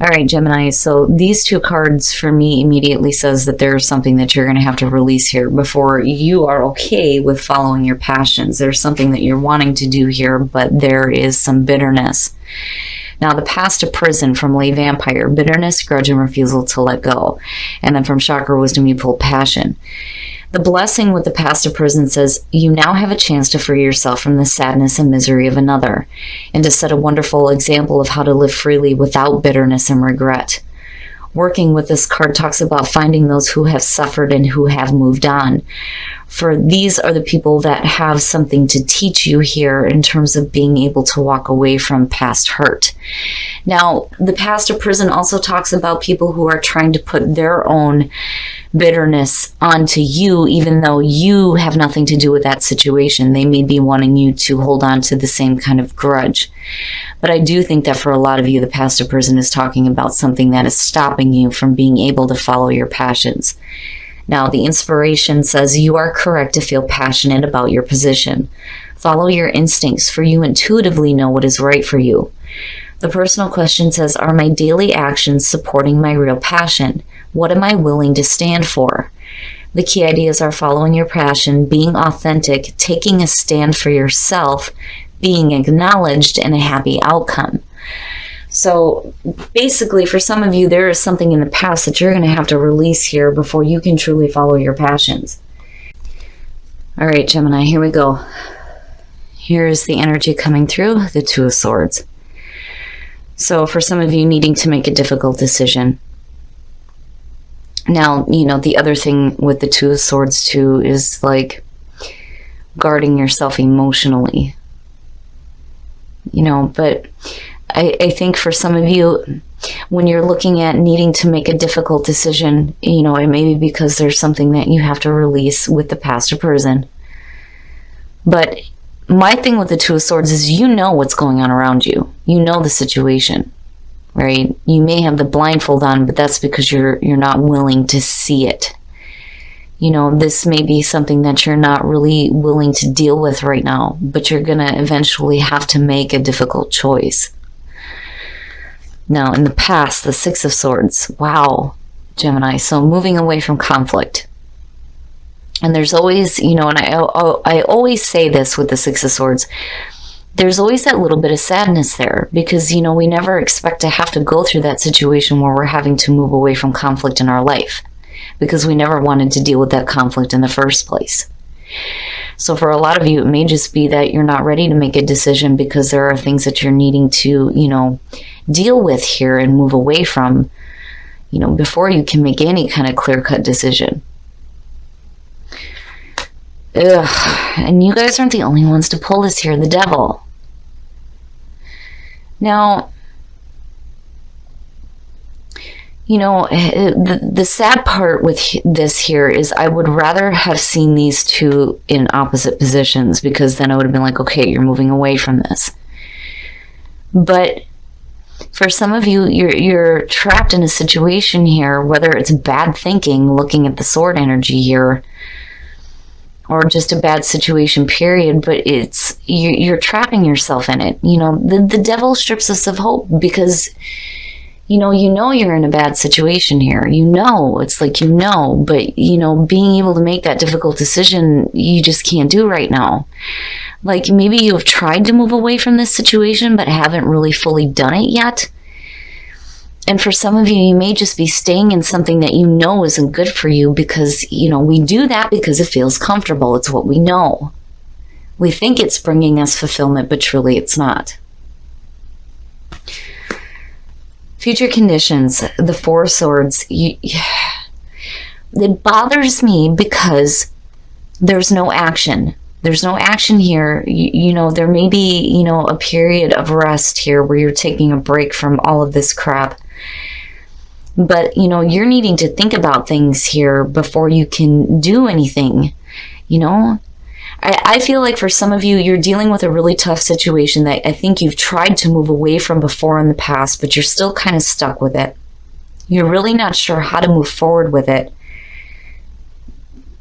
All right, Gemini, so these two cards for me immediately says that there's something that you're going to have to release here before you are okay with following your passions. There's something that you're wanting to do here, but there is some bitterness. Now, the path to prison from Lay Vampire, bitterness, grudge, and refusal to let go. And then from Chakra Wisdom, you pull passion. The blessing with the path to prison says you now have a chance to free yourself from the sadness and misery of another and to set a wonderful example of how to live freely without bitterness and regret. Working with this card talks about finding those who have suffered and who have moved on. For these are the people that have something to teach you here in terms of being able to walk away from past hurt. Now, the path to prison also talks about people who are trying to put their own bitterness onto you, even though you have nothing to do with that situation. They may be wanting you to hold on to the same kind of grudge. But I do think that for a lot of you, the path to prison is talking about something that is stopping you from being able to follow your passions. Now, the inspiration says you are correct to feel passionate about your position. Follow your instincts, for you intuitively know what is right for you. The personal question says, are my daily actions supporting my real passion? What am I willing to stand for? The key ideas are following your passion, being authentic, taking a stand for yourself, being acknowledged, and a happy outcome. So basically, for some of you, there is something in the past that you're going to have to release here before you can truly follow your passions. All right, Gemini, here we go. Here's the energy coming through, the Two of Swords. So for some of you needing to make a difficult decision. Now, you know, the other thing with the Two of Swords too is like guarding yourself emotionally. You know, but I think for some of you, when you're looking at needing to make a difficult decision, you know, it may be because there's something that you have to release with the path to prison. But my thing with the Two of Swords is you know what's going on around you. You know the situation, right? You may have the blindfold on, but that's because you're not willing to see it. You know, this may be something that you're not really willing to deal with right now, but you're going to eventually have to make a difficult choice. Now, in the past, the Six of Swords. Wow, Gemini. So moving away from conflict. And there's always, you know, and I always say this with the Six of Swords, there's always that little bit of sadness there because, you know, we never expect to have to go through that situation where we're having to move away from conflict in our life because we never wanted to deal with that conflict in the first place. So for a lot of you, it may just be that you're not ready to make a decision because there are things that you're needing to, you know, deal with here and move away from, you know, before you can make any kind of clear-cut decision. Ugh. And you guys aren't the only ones to pull this here, the Devil. Now, you know, the sad part with this here is I would rather have seen these two in opposite positions because then I would have been like, okay, you're moving away from this. But for some of you, you're trapped in a situation here, whether it's bad thinking, looking at the sword energy here, or just a bad situation, period, but it's you're trapping yourself in it. You know, the Devil strips us of hope because you know you're in a bad situation here. You know, it's like, you know, but, you know, being able to make that difficult decision, you just can't do right now. Like, maybe you have tried to move away from this situation, but haven't really fully done it yet. And for some of you, you may just be staying in something that you know isn't good for you because, you know, we do that because it feels comfortable. It's what we know. We think it's bringing us fulfillment, but truly it's not. Future conditions, the Four of Swords. It bothers me because there's no action. There's no action here. You know, there may be, you know, a period of rest here where you're taking a break from all of this crap. But, you know, you're needing to think about things here before you can do anything, you know. I feel like for some of you, you're dealing with a really tough situation that I think you've tried to move away from before in the past, but you're still kind of stuck with it. You're really not sure how to move forward with it,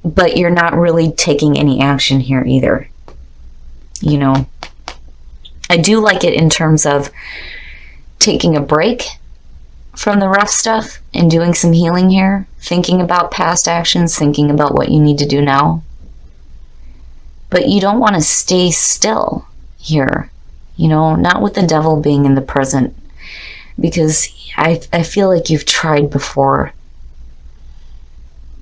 but you're not really taking any action here either. You know, I do like it in terms of taking a break from the rough stuff and doing some healing here, thinking about past actions, thinking about what you need to do now. But you don't want to stay still here, not with the devil being in the present, because I feel like you've tried before,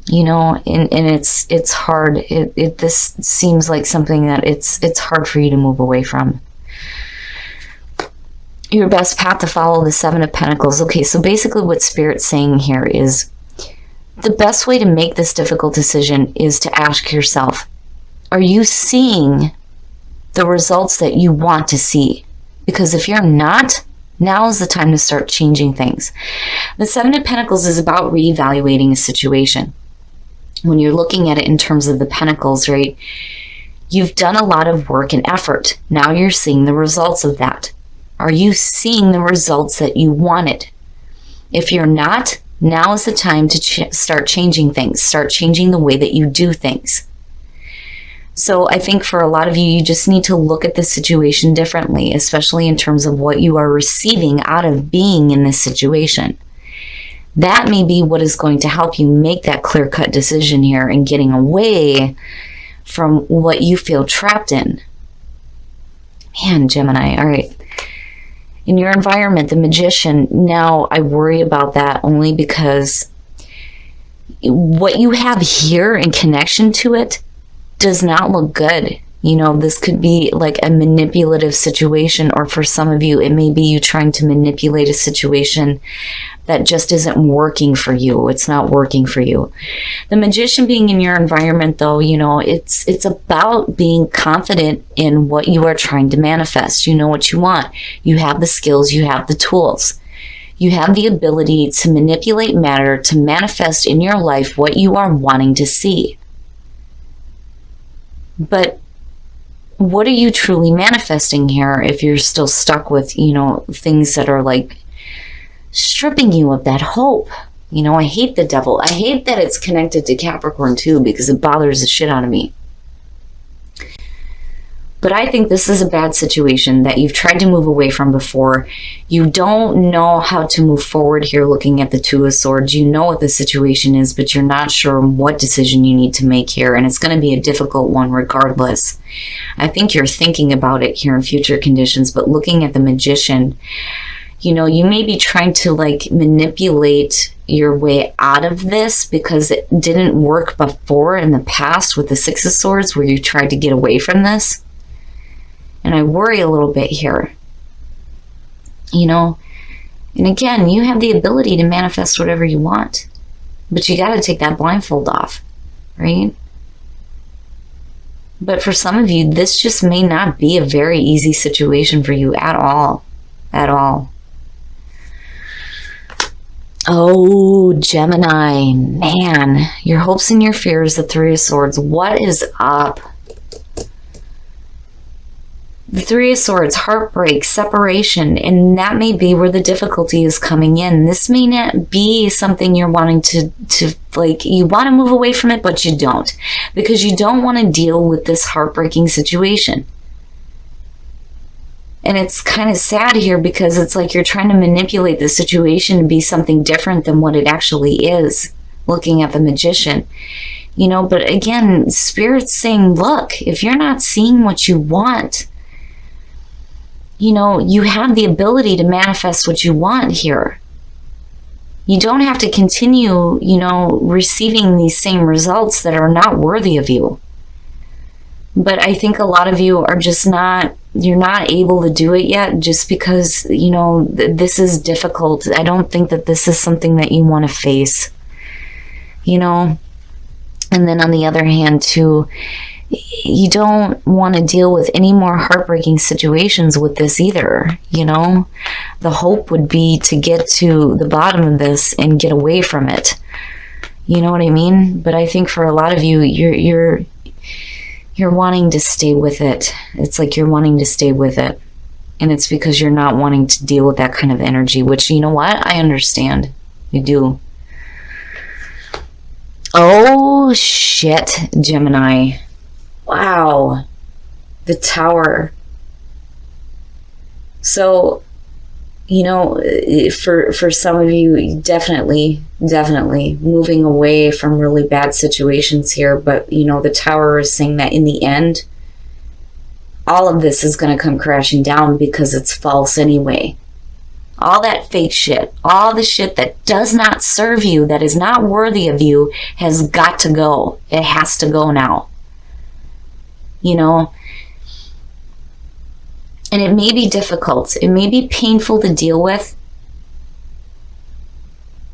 and it's hard. This seems like something that it's hard for you to move away from. Your best path to follow, the Seven of Pentacles. Okay, so basically what Spirit's saying here is the best way to make this difficult decision is to ask yourself, are you seeing the results that you want to see? Because if you're not, now is the time to start changing things. The Seven of Pentacles is about reevaluating a situation. When you're looking at it in terms of the Pentacles, right? You've done a lot of work and effort. Now you're seeing the results of that. Are you seeing the results that you wanted? If you're not, now is the time to start changing things. Start changing the way that you do things. So I think for a lot of you, you just need to look at the situation differently, especially in terms of what you are receiving out of being in this situation. That may be what is going to help you make that clear-cut decision here and getting away from what you feel trapped in. Man, Gemini, all right. In your environment, the Magician, now I worry about that only because what you have here in connection to it does not look good. This could be like a manipulative situation, or for some of you, it may be you trying to manipulate a situation that just isn't working for you. It's not working for you. The Magician being in your environment, though, it's about being confident in what you are trying to manifest. You know what you want. You have the skills, you have the tools. You have the ability to manipulate matter to manifest in your life what you are wanting to see. But what are you truly manifesting here if you're still stuck with, things that are like stripping you of that hope? I hate the devil. I hate that it's connected to Capricorn too, because it bothers the shit out of me. But I think this is a bad situation that you've tried to move away from before. You don't know how to move forward here looking at the Two of Swords. You know what the situation is, but you're not sure what decision you need to make here. And it's going to be a difficult one regardless. I think you're thinking about it here in future conditions, but looking at the Magician, you may be trying to manipulate your way out of this because it didn't work before in the past with the Six of Swords where you tried to get away from this. And I worry a little bit here, and again, you have the ability to manifest whatever you want, but you got to take that blindfold off, right? But for some of you, this just may not be a very easy situation for you at all, Oh, Gemini, man, your hopes and your fears, the Three of Swords. What is up? The Three of Swords, heartbreak, separation, and that may be where the difficulty is coming in. This may not be something you're wanting to you want to move away from it, but you don't, because you don't want to deal with this heartbreaking situation. And it's kind of sad here because it's like you're trying to manipulate the situation to be something different than what it actually is, looking at the Magician. But again, Spirit's saying, look, if you're not seeing what you want, you have the ability to manifest what you want here. You don't have to continue, receiving these same results that are not worthy of you. But I think a lot of you are just you're not able to do it yet just because, this is difficult. I don't think that this is something that you want to face, And then on the other hand, too, you don't want to deal with any more heartbreaking situations with this either, The hope would be to get to the bottom of this and get away from it. You know what I mean? But I think for a lot of you, you're wanting to stay with it. It's like you're wanting to stay with it. And it's because you're not wanting to deal with that kind of energy, which, you know what? I understand. You do. Oh, shit, Gemini. Wow. The Tower. So, You know, for some of you, definitely moving away from really bad situations here. But, you know, the Tower is saying that in the end, all of this is going to come crashing down because it's false anyway. All that fake shit, all the shit that does not serve you, that is not worthy of you, has got to go. It has to go now. You know? And it may be difficult. It may be painful to deal with.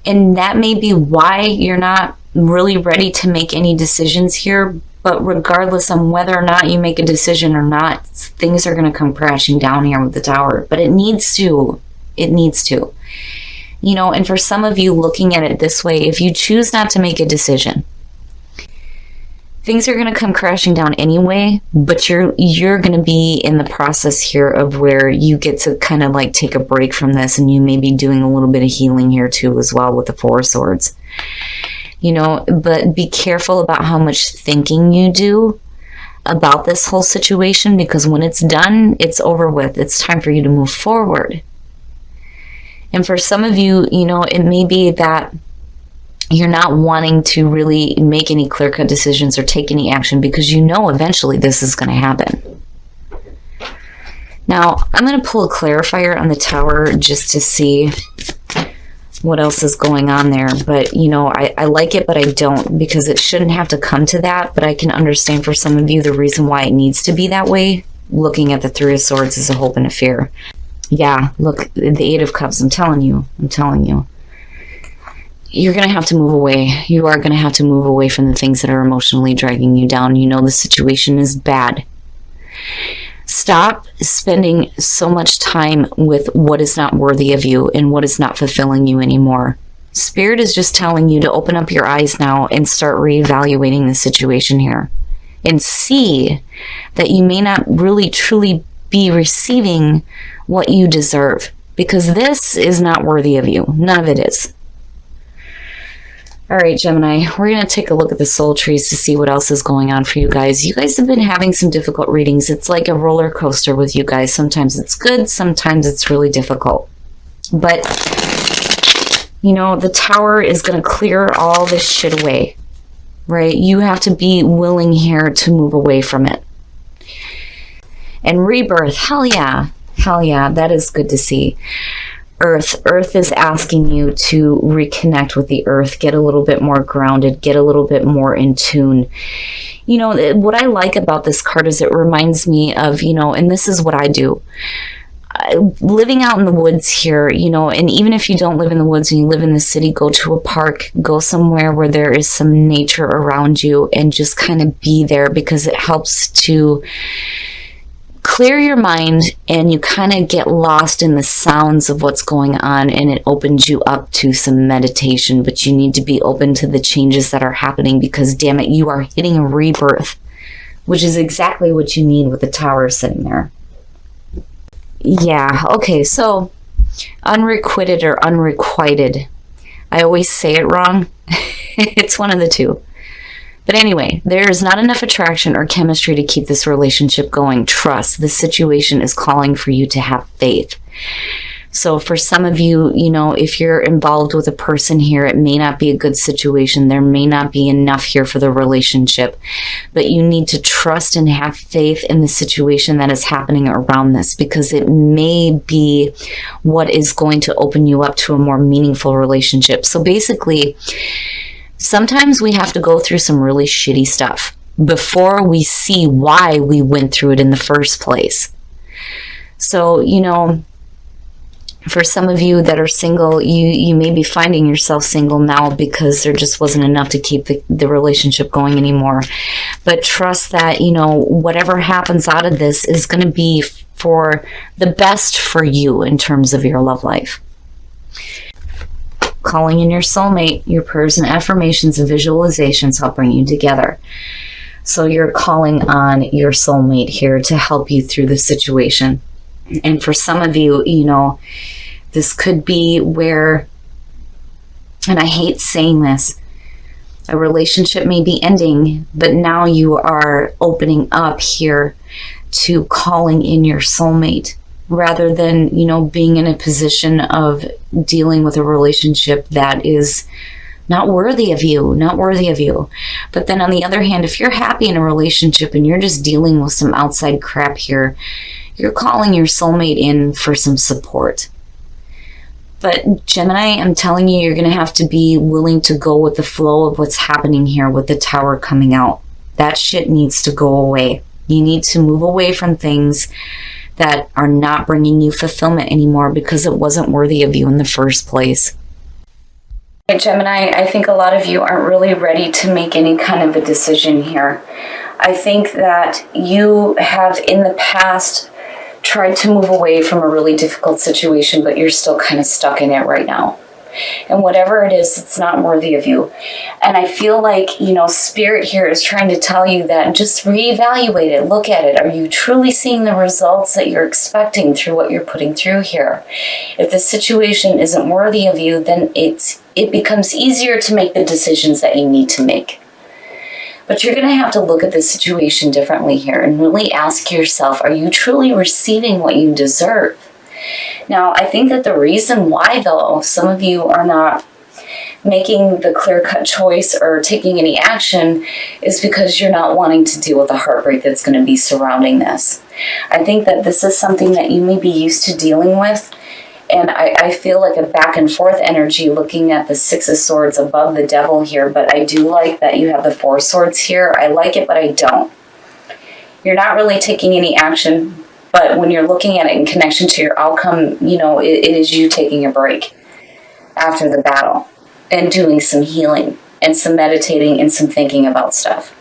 And that may be why you're not really ready to make any decisions here. But regardless on whether or not you make a decision or not, things are going to come crashing down here with the Tower. But it needs to. It needs to. You know, and for some of you looking at it this way, if you choose not to make a decision, things are going to come crashing down anyway, but you're going to be in the process here of where you get to kind of like take a break from this, and you may be doing a little bit of healing here too as well with the Four of Swords. You know, but be careful about how much thinking you do about this whole situation, because when it's done, it's over with. It's time for you to move forward. And for some of you, you know, it may be that you're not wanting to really make any clear-cut decisions or take any action because you know eventually this is going to happen. Now, I'm going to pull a clarifier on the Tower just to see what else is going on there. But, you know, I like it, but I don't, because it shouldn't have to come to that. But I can understand for some of you the reason why it needs to be that way. Looking at the Three of Swords as a hope and a fear. Yeah, look, the Eight of Cups, I'm telling you. You're going to have to move away. You are going to have to move away from the things that are emotionally dragging you down. You know the situation is bad. Stop spending so much time with what is not worthy of you and what is not fulfilling you anymore. Spirit is just telling you to open up your eyes now and start reevaluating the situation here. And see that you may not really truly be receiving what you deserve, because this is not worthy of you. None of it is. All right, Gemini, we're going to take a look at the soul trees to see what else is going on for you guys. You guys have been having some difficult readings. It's like a roller coaster with you guys. Sometimes it's good, sometimes it's really difficult. But, you know, the Tower is going to clear all this shit away, right? You have to be willing here to move away from it. And rebirth, hell yeah, that is good to see. Earth is asking you to reconnect with the earth, get a little bit more grounded, get a little bit more in tune. You know, what I like about this card is it reminds me of, you know, and this is what I do. Living out in the woods here, you know, and even if you don't live in the woods and you live in the city, go to a park, go somewhere where there is some nature around you and just kind of be there, because it helps to clear your mind and you kind of get lost in the sounds of what's going on, and it opens you up to some meditation. But you need to be open to the changes that are happening, because damn it, you are hitting a rebirth, which is exactly what you need with the Tower sitting there. Yeah, okay, so unrequited or unrequited. I always say it wrong. It's one of the two. But anyway, there is not enough attraction or chemistry to keep this relationship going. Trust. The situation is calling for you to have faith. So for some of you, you know, if you're involved with a person here, it may not be a good situation. There may not be enough here for the relationship. But you need to trust and have faith in the situation that is happening around this, because it may be what is going to open you up to a more meaningful relationship. So basically, sometimes we have to go through some really shitty stuff before we see why we went through it in the first place. So, you know, for some of you that are single, you may be finding yourself single now because there just wasn't enough to keep the relationship going anymore. But trust that, you know, whatever happens out of this is going to be for the best for you in terms of your love life. Calling in your soulmate, your prayers and affirmations and visualizations help bring you together. So you're calling on your soulmate here to help you through the situation. And for some of you, you know, this could be where, and I hate saying this, a relationship may be ending, but now you are opening up here to calling in your soulmate. rather than, being in a position of dealing with a relationship that is not worthy of you, not worthy of you. But then on the other hand, if you're happy in a relationship and you're just dealing with some outside crap here, you're calling your soulmate in for some support. But Gemini, I'm telling you, you're going to have to be willing to go with the flow of what's happening here with the Tower coming out. That shit needs to go away. You need to move away from things that are not bringing you fulfillment anymore because it wasn't worthy of you in the first place. Gemini, I think a lot of you aren't really ready to make any kind of a decision here. I think that you have in the past tried to move away from a really difficult situation, but you're still kind of stuck in it right now. And whatever it is, it's not worthy of you. And I feel like, Spirit here is trying to tell you that just reevaluate it, look at it. Are you truly seeing the results that you're expecting through what you're putting through here? If the situation isn't worthy of you, then it becomes easier to make the decisions that you need to make. But you're going to have to look at the situation differently here and really ask yourself, are you truly receiving what you deserve? Now, I think that the reason why, though, some of you are not making the clear-cut choice or taking any action is because you're not wanting to deal with the heartbreak that's going to be surrounding this. I think that this is something that you may be used to dealing with, and I feel like a back and forth energy looking at the Six of Swords above the Devil here, but I do like that you have the Four Swords here. I like it, but I don't. You're not really taking any action, but when you're looking at it in connection to your outcome, it is you taking a break after the battle and doing some healing and some meditating and some thinking about stuff.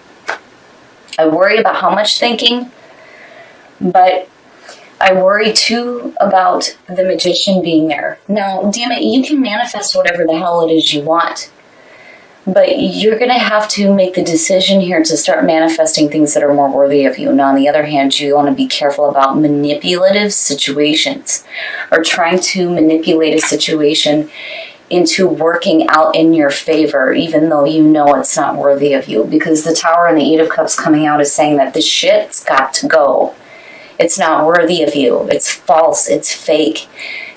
I worry about how much thinking, but I worry too about the Magician being there. Now, damn it, you can manifest whatever the hell it is you want, but you're going to have to make the decision here to start manifesting things that are more worthy of you. Now, on the other hand, you want to be careful about manipulative situations or trying to manipulate a situation into working out in your favor, even though you know it's not worthy of you. Because the Tower and the Eight of Cups coming out is saying that this shit's got to go. It's not worthy of you. It's false. It's fake.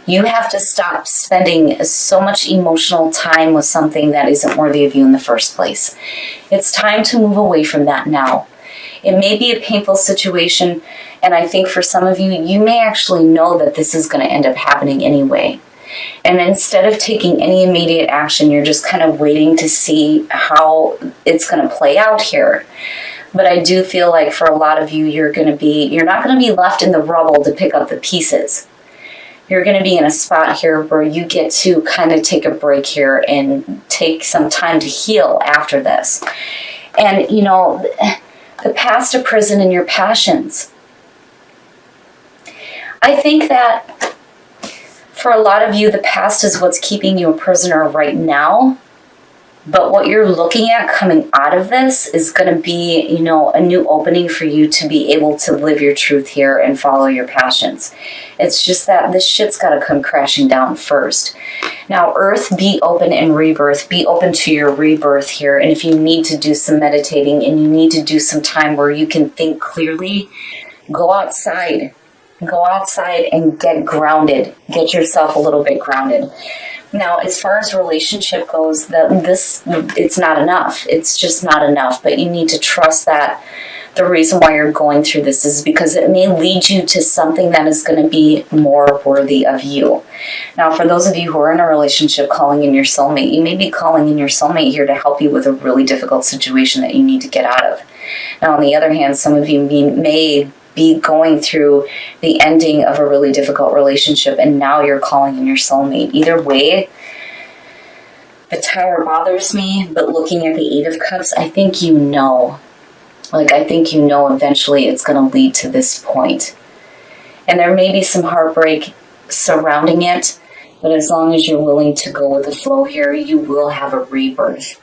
You have to stop spending so much emotional time with something that isn't worthy of you in the first place. It's time to move away from that now. It may be a painful situation, and I think for some of you, you may actually know that this is going to end up happening anyway. And instead of taking any immediate action, you're just kind of waiting to see how it's going to play out here. But I do feel like for a lot of you, you're not going to be left in the rubble to pick up the pieces. You're going to be in a spot here where you get to kind of take a break here and take some time to heal after this. And, the past a prison in your passions. I think that for a lot of you, the past is what's keeping you a prisoner right now. But what you're looking at coming out of this is going to be, a new opening for you to be able to live your truth here and follow your passions. It's just that this shit's got to come crashing down first. Now, Earth, be open in rebirth. Be open to your rebirth here. And if you need to do some meditating and you need to do some time where you can think clearly, go outside. Go outside and get grounded. Get yourself a little bit grounded. Now, as far as relationship goes, it's not enough. It's just not enough. But you need to trust that the reason why you're going through this is because it may lead you to something that is going to be more worthy of you. Now, for those of you who are in a relationship calling in your soulmate, you may be calling in your soulmate here to help you with a really difficult situation that you need to get out of. Now, on the other hand, some of you may be going through the ending of a really difficult relationship and now you're calling in your soulmate. Either way, the Tower bothers me, but looking at the Eight of Cups, I think eventually it's going to lead to this point. And there may be some heartbreak surrounding it, but as long as you're willing to go with the flow here, you will have a rebirth.